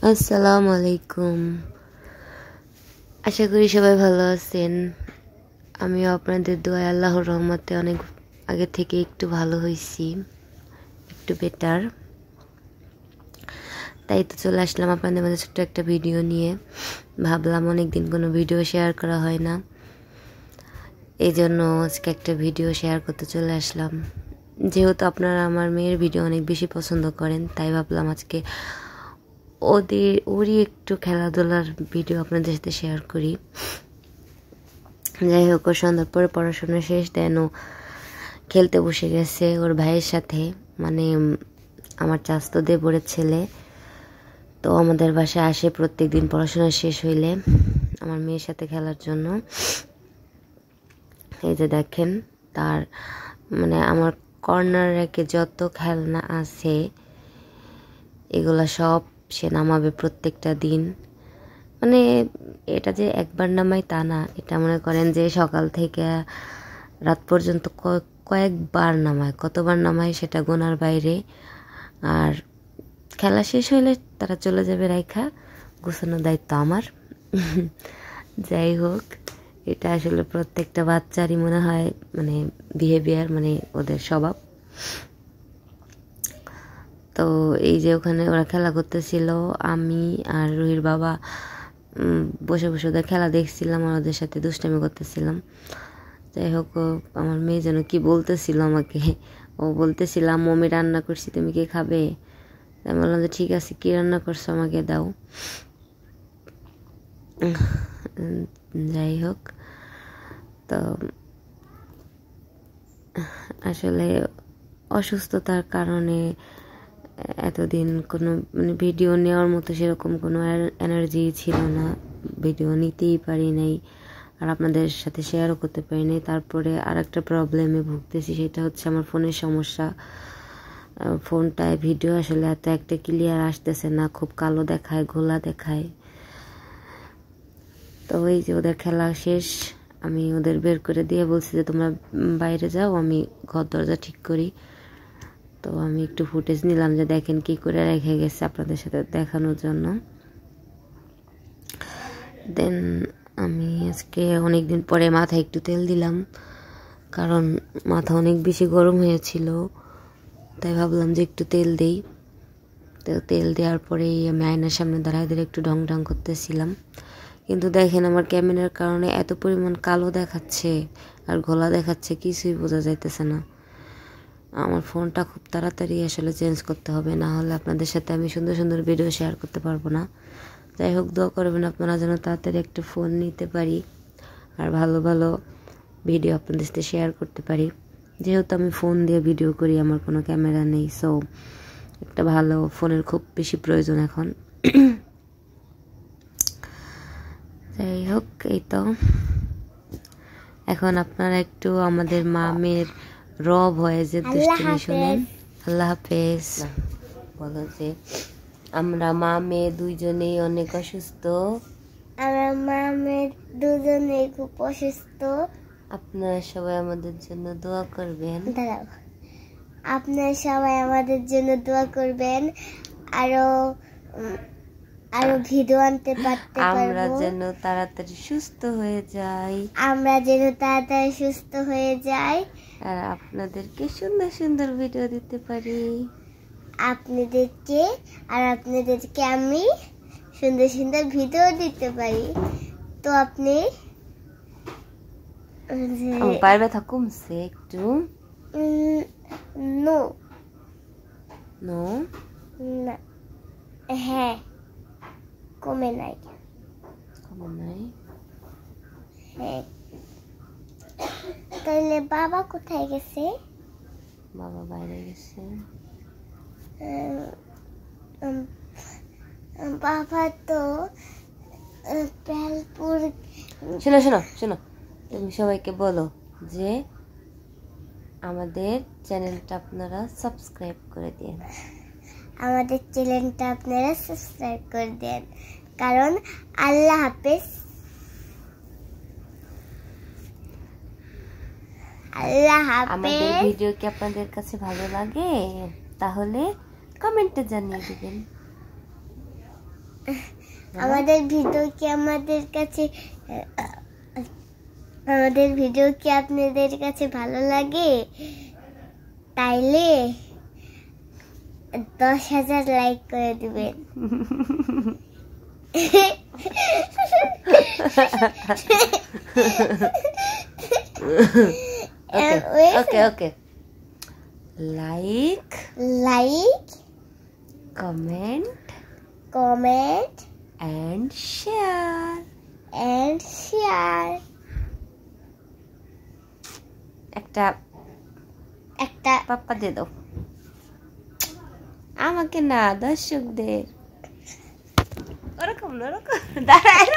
আসসালামু আলাইকুম। আশা করি সবাই ভালো আছেন। আমিও আপনাদের দোয়ায় আল্লাহর রহমতে অনেক আগে থেকে একটু ভালো হয়েছি, একটু বেটার। তাই তো চলে আসলাম আপনাদের মাঝে ছোট্ট একটা ভিডিও নিয়ে। ভাবলাম অনেকদিন কোনো ভিডিও শেয়ার করা হয় না, এই জন্য আজকে একটা ভিডিও শেয়ার করতে চলে আসলাম। যেহেতু আপনারা আমার মেয়ের ভিডিও অনেক বেশি পছন্দ করেন, তাই ভাবলাম আজকে ওরই একটু খেলাধুলার ভিডিও আপনাদের সাথে শেয়ার করি। যাই হোক, ওর সন্ধ্যার পরে পড়াশোনা শেষ, দেন ও খেলতে বসে গেছে ওর ভাইয়ের সাথে, মানে আমার চাচাতো দেবরের ছেলে। তো আমাদের বাসায় আসে প্রত্যেক দিন পড়াশোনা শেষ হইলে আমার মেয়ের সাথে খেলার জন্য। এই যে দেখেন, তার মানে আমার কর্নার রেখে যত খেলনা আছে এগুলা সব সে নামাবে প্রত্যেকটা দিন। মানে এটা যে একবার নামাই তা না, এটা মনে করেন যে সকাল থেকে রাত পর্যন্ত কয়েকবার নামায়, কতবার নামায় সেটা গোনার বাইরে। আর খেলা শেষ হইলে তারা চলে যাবে রাইখা, গোছানোর দায়িত্ব আমার। যাই হোক, এটা আসলে প্রত্যেকটা বাচ্চারই মনে হয় মানে বিহেভিয়ার, মানে ওদের স্বভাব। তো এই যে ওখানে ওরা খেলা করতেছিল, আমি আর রুহির বাবা বসে বসে ওদের খেলা দেখছিলাম আর ওদের সাথে দুষ্টামি করতেছিলাম। যাই হোক, আমার মেয়ে যেন কি বলতেছিল আমাকে, ও বলতেছিল আমি রান্না করছি, তুমি কি খাবে? আমি বললাম যে ঠিক আছে, কি রান্না করছো আমাকে দাও। যাই হোক, তো আসলে অসুস্থতার কারণে এতদিন কোনো মানে ভিডিও নেওয়ার মতো সেরকম কোনো এনার্জি ছিল না, ভিডিও নিতেই পারি নাই আর আপনাদের সাথে শেয়ারও করতে পারি নাই। তারপরে আর একটা প্রবলেমে ভুগতেছি, সেটা হচ্ছে আমার ফোনের সমস্যা। ফোনটায় ভিডিও আসলে এত একটা ক্লিয়ার আসতেছে না, খুব কালো দেখায়, ঘোলা দেখায়। তো এই যে ওদের খেলা শেষ, আমি ওদের বের করে দিয়ে বলছি যে তোমরা বাইরে যাও, আমি ঘর দরজা ঠিক করি। তো আমি একটু ফুটেজ নিলাম যে দেখেন কি করে রেখে গেছে আপনাদের সাথে দেখানোর জন্য। দেন আমি আজকে অনেকদিন পরে মাথায় একটু তেল দিলাম, কারণ মাথা অনেক বেশি গরম হয়েছিল, তাই ভাবলাম যে একটু তেল দেই। তো তেল দেওয়ার পরেই আমি আয়নার সামনে দাঁড়ায় একটু ঢং ঢং করতেছিলাম। কিন্তু দেখেন আমার ক্যামেরার কারণে এত পরিমাণ কালো দেখাচ্ছে আর ঘোলা দেখাচ্ছে, কিছুই বোঝা যাইতেছে না। আমার ফোনটা খুব তাড়াতাড়ি আসলে চেঞ্জ করতে হবে, না হলে আপনাদের সাথে আমি সুন্দর সুন্দর ভিডিও শেয়ার করতে পারবো না। যাই হোক, দোয়া করবেন আপনারা যেন তাড়াতাড়ি একটা ফোন নিতে পারি আর ভালো ভালো ভিডিও আপনাদের সাথে শেয়ার করতে পারি। যেহেতু আমি ফোন দিয়ে ভিডিও করি, আমার কোনো ক্যামেরা নেই, সো একটা ভালো ফোনের খুব বেশি প্রয়োজন এখন। যাই হোক, এই তো এখন আপনারা একটু আমাদের মামের রব হয়ে যে দুষ্টুমি শুনেন। আল্লাহ হাফেজ। বলো যে আমরা মা মেয়ে দুইজনেই অনেক অসুস্থ, আমার মা মেয়ে দুজনেই খুব অসুস্থ। আপনারা সবাই আমাদের জন্য দোয়া করবেন। দাঁড়াও, আপনারা সবাই আমাদের জন্য দোয়া করবেন, আরো আরো ভিডিও আনতে পারতে আমরা পারবো, যেন তাড়াতাড়ি সুস্থ হয়ে যাই, আমরা যেন তাড়াতাড়ি সুস্থ হয়ে যাই, আর আপনাদেরকে সুন্দর সুন্দর ভিডিও দিতে পারি। আপনাদেরকে আমি সুন্দর সুন্দর ভিডিও দিতে পারি। তো আপনি আমার পায়ের ব্যথা কমছে একটু? নো নো না, হ্যাঁ, কমে নাই। হ্যাঁ, তাহলে বাবা কোথায় গেছে? বাবা বাইরে গেছে। বাবা তো বেলপুর। শোনো শোনো শোনো, তুমি সবাইকে বলো যে আমাদের চ্যানেলটা আপনারা সাবস্ক্রাইব করে দিন। আমাদের চ্যানেলটা আপনারা সাবস্ক্রাইব করে দেন, কারণ আল্লাহ হাফেজ। আল্লাহ হাফেজ। আমাদের ভিডিও কি আপনাদের কাছে ভালো লাগে? তাহলে কমেন্টে জানিয়ে দিবেন। আমাদের ভিডিও কি আপনাদের কাছে ভালো লাগে? তাইলে 10,000 লাইক করে দিবেন। Okay like comment and share একটা পাপ্পা দিয়ে দাও আমাকে না, দর্শকদের। ওরকম দাঁড়ায়